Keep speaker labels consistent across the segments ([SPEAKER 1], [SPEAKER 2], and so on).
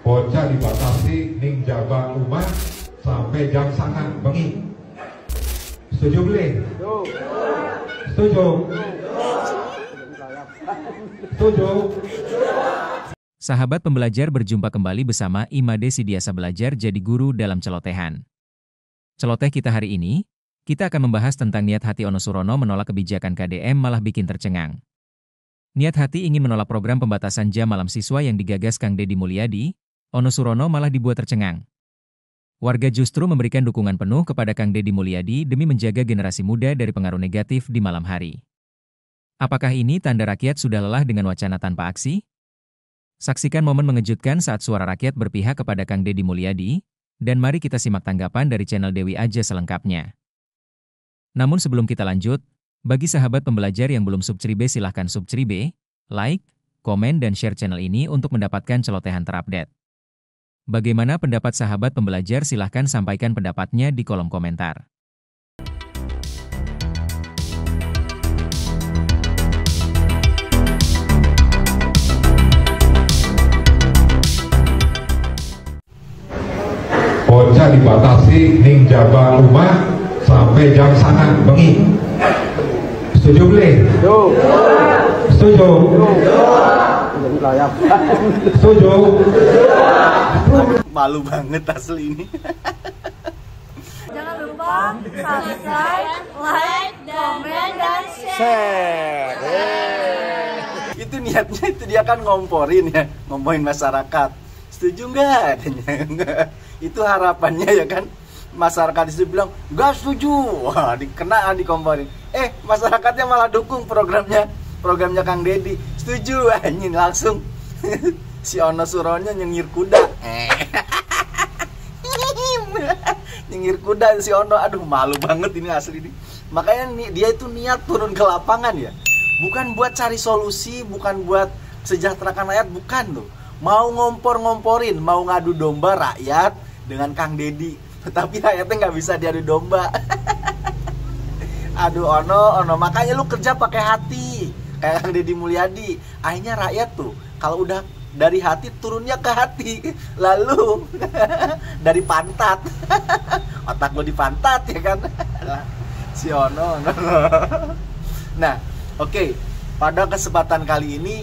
[SPEAKER 1] bocah dibatasi ning jaga umat sampai jam sangat bengi. Setuju boleh? Setuju. Setuju.
[SPEAKER 2] Sahabat pembelajar, berjumpa kembali bersama Imade Sidiasa Belajar Jadi Guru dalam celotehan. Celoteh kita hari ini, kita akan membahas tentang niat hati Ono Surono menolak kebijakan KDM malah bikin tercengang. Niat hati ingin menolak program pembatasan jam malam siswa yang digagas Kang Deddy Mulyadi, Ono Surono malah dibuat tercengang. Warga justru memberikan dukungan penuh kepada Kang Deddy Mulyadi demi menjaga generasi muda dari pengaruh negatif di malam hari. Apakah ini tanda rakyat sudah lelah dengan wacana tanpa aksi? Saksikan momen mengejutkan saat suara rakyat berpihak kepada Kang Deddy Mulyadi, dan mari kita simak tanggapan dari channel Dewi Aja selengkapnya. Namun sebelum kita lanjut, bagi sahabat pembelajar yang belum subscribe silahkan subscribe, like, komen dan share channel ini untuk mendapatkan celotehan terupdate. Bagaimana pendapat sahabat pembelajar, silahkan sampaikan pendapatnya di kolom komentar.
[SPEAKER 1] Bocah dibatasi ning jaga rumah sampai jam sangat bengi. Setuju boleh? Setuju. Setuju.
[SPEAKER 3] Malu banget asli ini.
[SPEAKER 4] Jangan lupa subscribe, like, komen, dan share.
[SPEAKER 3] Itu niatnya itu dia kan ngomporin ya, ngomporin masyarakat. Setuju nggak? Katanya. Itu harapannya ya kan. Masyarakat itu bilang nggak setuju. Wah, dikenaan dikomporin. Masyarakatnya malah dukung programnya Kang Deddy. Setuju, anjing langsung. Si Ono Surono nyengir kuda. Nyengir kuda si Ono. Aduh, malu banget ini asli nih. Makanya dia itu niat turun ke lapangan ya. Bukan buat cari solusi, bukan buat sejahterakan rakyat, bukan tuh. Mau ngompor-ngomporin, mau ngadu domba rakyat dengan Kang Deddy. Tetapi rakyatnya nggak bisa diadu domba. Aduh Ono, makanya lu kerja pakai hati kayak Kang Deddy Mulyadi. Akhirnya rakyat tuh kalau udah dari hati turunnya ke hati, lalu dari pantat. Otak lu di pantat ya kan. Si Ono. Nah, oke. Pada kesempatan kali ini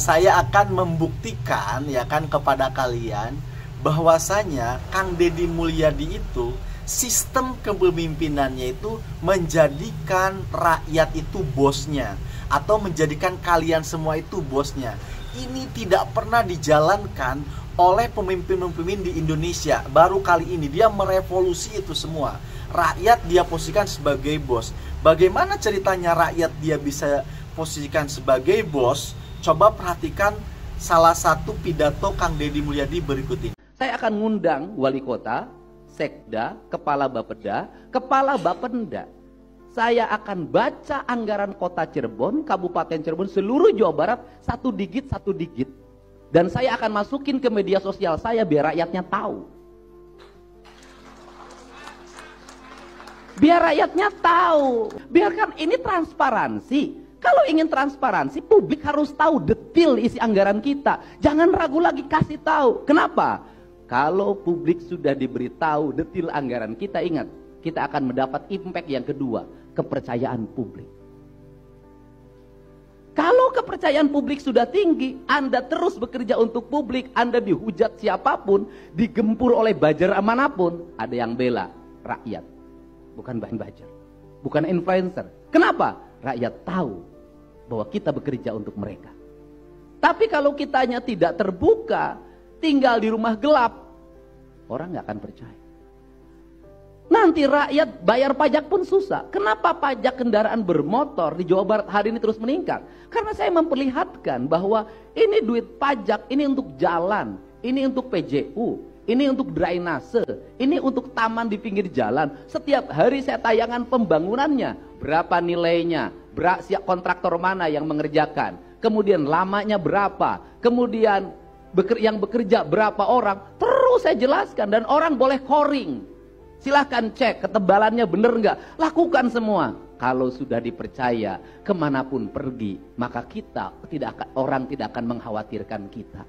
[SPEAKER 3] saya akan membuktikan ya kan kepada kalian bahwasanya Kang Deddy Mulyadi itu sistem kepemimpinannya itu menjadikan rakyat itu bosnya atau menjadikan kalian semua itu bosnya. Ini tidak pernah dijalankan oleh pemimpin-pemimpin di Indonesia. Baru kali ini dia merevolusi itu semua. Rakyat dia posisikan sebagai bos. Bagaimana ceritanya rakyat dia bisa posisikan sebagai bos? Coba perhatikan salah satu pidato Kang Deddy Mulyadi berikut ini.
[SPEAKER 5] Saya akan ngundang wali kota, sekda, kepala bapeda, kepala bapenda. Saya akan baca anggaran kota Cirebon, Kabupaten Cirebon, seluruh Jawa Barat, satu digit. Dan saya akan masukin ke media sosial saya biar rakyatnya tahu. Biar rakyatnya tahu. Biarkan ini transparansi. Kalau ingin transparansi, publik harus tahu detail isi anggaran kita. Jangan ragu lagi, kasih tahu. Kenapa? Kalau publik sudah diberitahu detail anggaran kita, ingat, kita akan mendapat impact yang kedua, kepercayaan publik. Kalau kepercayaan publik sudah tinggi, Anda terus bekerja untuk publik, Anda dihujat siapapun, digempur oleh buzzer manapun, ada yang bela rakyat. Bukan bahan buzzer, bukan influencer. Kenapa? Rakyat tahu bahwa kita bekerja untuk mereka. Tapi kalau kitanya tidak terbuka, tinggal di rumah gelap, orang nggak akan percaya. Nanti rakyat bayar pajak pun susah. Kenapa pajak kendaraan bermotor di Jawa Barat hari ini terus meningkat? Karena saya memperlihatkan bahwa ini duit pajak, ini untuk jalan, ini untuk PJU, ini untuk drainase, ini untuk taman di pinggir jalan. Setiap hari saya tayangkan pembangunannya, berapa nilainya, kontraktor mana yang mengerjakan, kemudian lamanya berapa, kemudian yang bekerja berapa orang, terus saya jelaskan dan orang boleh scoring. Silahkan cek ketebalannya bener nggak, lakukan semua. Kalau sudah dipercaya, kemanapun pergi, maka orang tidak akan mengkhawatirkan kita.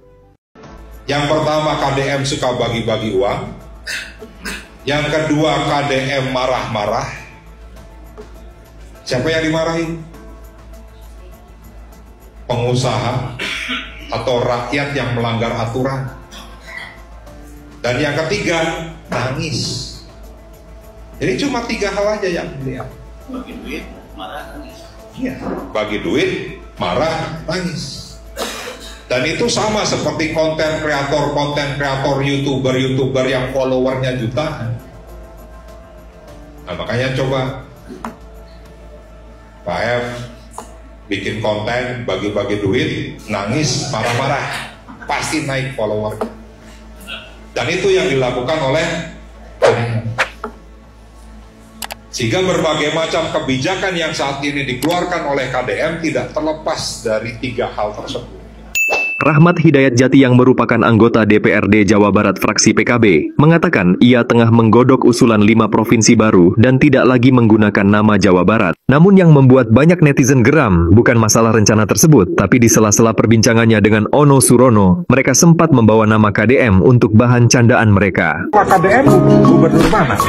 [SPEAKER 1] Yang pertama, KDM suka bagi-bagi uang. Yang kedua, KDM marah-marah. Siapa yang dimarahin? Pengusaha atau rakyat yang melanggar aturan. Dan yang ketiga, nangis. Jadi cuma 3 hal aja yang dilihat.
[SPEAKER 3] Bagi duit, marah, nangis.
[SPEAKER 1] Iya, bagi duit, marah, nangis. Dan itu sama seperti konten kreator, YouTuber yang followernya jutaan. Nah, makanya coba Pak F bikin konten, bagi-bagi duit, nangis, marah-marah, pasti naik follower. Dan itu yang dilakukan oleh KDM. Sehingga berbagai macam kebijakan yang saat ini dikeluarkan oleh KDM tidak terlepas dari 3 hal tersebut.
[SPEAKER 6] Rahmat Hidayat Jati yang merupakan anggota DPRD Jawa Barat fraksi PKB, mengatakan ia tengah menggodok usulan 5 provinsi baru dan tidak lagi menggunakan nama Jawa Barat. Namun yang membuat banyak netizen geram bukan masalah rencana tersebut, tapi di sela-sela perbincangannya dengan Ono Surono, mereka sempat membawa nama KDM untuk bahan candaan mereka.
[SPEAKER 1] Pak KDM gubernur mana?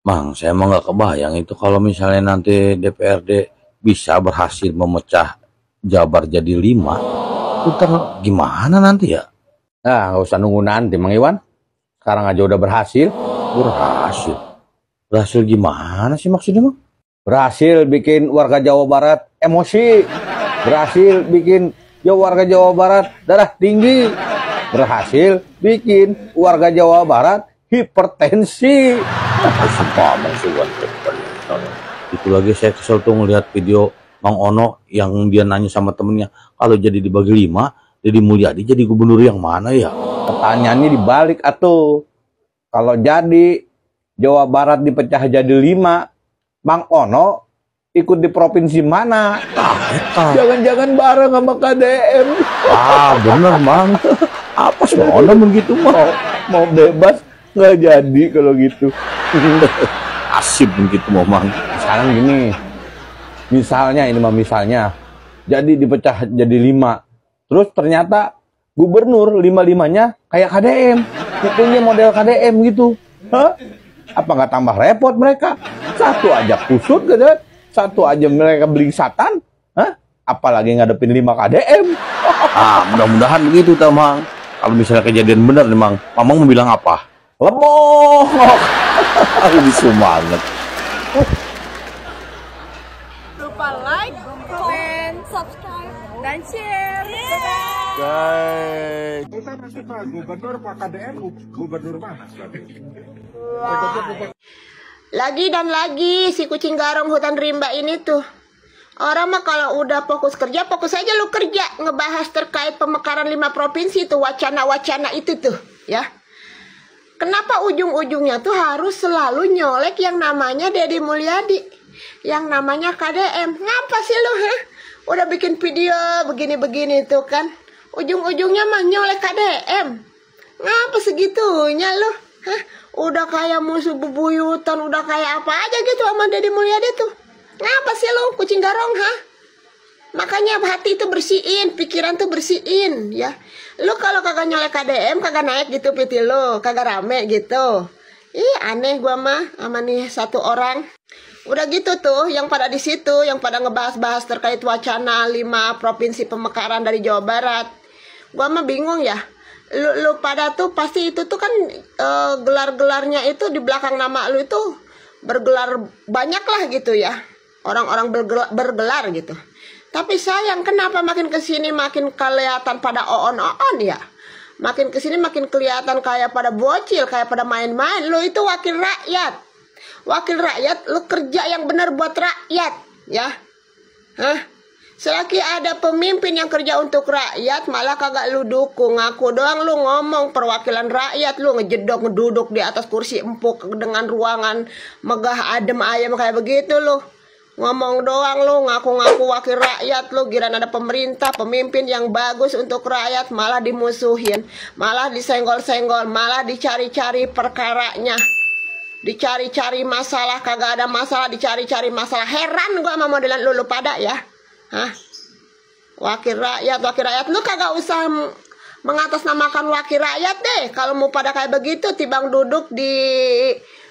[SPEAKER 7] Mang, saya emang nggak kebayang itu kalau misalnya nanti DPRD bisa berhasil memecah Jabar jadi 5, itu gimana nanti ya? Nah, nggak usah nunggu nanti, Mang Iwan. Sekarang aja udah berhasil. Berhasil gimana sih maksudnya, Mang? Berhasil bikin warga Jawa Barat emosi. Berhasil bikin warga Jawa Barat darah tinggi. Berhasil bikin warga Jawa Barat hipertensi. Itu lagi saya kesel tuh ngelihat video Mang Ono yang dia nanya sama temennya, kalau jadi dibagi 5, Deddy Mulyadi jadi gubernur yang mana ya? Pertanyaannya dibalik atuh. Kalau jadi Jawa Barat dipecah jadi 5, Mang Ono ikut di provinsi mana? Jangan-jangan bareng sama KDM. Bener Mang. Apa sih Mang Ono begitu mau bebas? Nggak jadi kalau gitu. Asib begitu Mang. Sekarang gini, misalnya jadi dipecah jadi 5, terus ternyata gubernur 5-5-nya kayak KDM, punya model KDM gitu. Apa nggak tambah repot mereka? Satu aja kusut gitu, satu aja mereka belingsatan, apalagi ngadepin 5 KDM. Mudah-mudahan begitu Mang. Kalau misalnya kejadian benar nih Mang, Mamang mau bilang apa? Lemong. Lucu banget.
[SPEAKER 4] Lupa like, comment, subscribe, dan share.
[SPEAKER 1] Saya suka gubernur Pak KDM, gubernur mana?
[SPEAKER 8] Lagi dan lagi si kucing garong hutan rimba ini tuh. Orang mah kalau udah fokus kerja, fokus aja lu kerja. Ngebahas terkait pemekaran 5 provinsi tuh, wacana-wacana itu tuh, ya. Kenapa ujung-ujungnya tuh harus selalu nyolek yang namanya Deddy Mulyadi, yang namanya KDM? Ngapa sih lu, udah bikin video begini-begini tuh kan, ujung-ujungnya mah nyolek KDM? Ngapa segitunya lu? Udah kayak musuh bebuyutan, udah kayak apa aja gitu sama Deddy Mulyadi tuh. Ngapa sih lu, kucing garong, Makanya hati itu bersihin, pikiran tuh bersihin, ya. Lu kalau kagak nyolek KDM, kagak naik gitu piti lu, kagak rame gitu. Ih, aneh gua mah sama nih satu orang. Udah gitu tuh, yang pada di situ, yang pada ngebahas-bahas terkait wacana 5 provinsi pemekaran dari Jawa Barat. Gua mah bingung ya. Lu pada tuh pasti itu tuh kan gelar-gelarnya itu di belakang nama lu itu bergelar banyak lah gitu ya. Orang-orang bergelar gitu. Tapi sayang, kenapa makin kesini makin kelihatan pada on ya? Makin kesini makin kelihatan kayak pada bocil, kayak pada main-main. Lu itu wakil rakyat. Wakil rakyat, lu kerja yang benar buat rakyat, ya. Selagi ada pemimpin yang kerja untuk rakyat, malah kagak lu dukung. Ngaku doang lu ngomong perwakilan rakyat, lu ngeduduk di atas kursi empuk dengan ruangan megah adem ayam kayak begitu lu. Ngomong doang lu, ngaku-ngaku wakil rakyat lu, giran ada pemerintah, pemimpin yang bagus untuk rakyat, malah dimusuhin, malah disenggol-senggol, malah dicari-cari perkaranya, dicari-cari masalah, kagak ada masalah, dicari-cari masalah. Heran gua sama modelan lu pada ya. Wakil rakyat lu kagak usah mengatasnamakan wakil rakyat deh. Kalau mau pada kayak begitu, tibang duduk di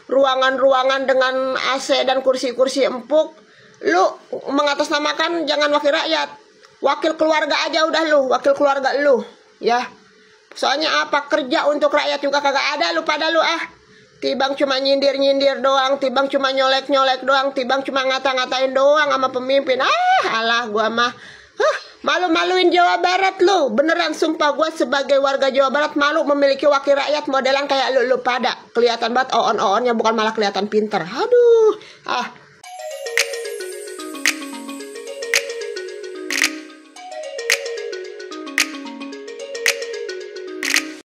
[SPEAKER 8] ruangan-ruangan dengan AC dan kursi-kursi empuk, lu mengatasnamakan jangan wakil rakyat. Wakil keluarga aja udah lu, wakil keluarga lu, ya. Soalnya apa, kerja untuk rakyat juga kagak ada lu pada lu Tibang cuma nyindir-nyindir doang, tibang cuma nyolek-nyolek doang, tibang cuma ngata-ngatain doang sama pemimpin. Alah gua mah malu-maluin Jawa Barat lu. Beneran sumpah, gua sebagai warga Jawa Barat malu memiliki wakil rakyat modelan kayak lu pada. Kelihatan banget oon-oonnya, bukan malah kelihatan pinter. Aduh.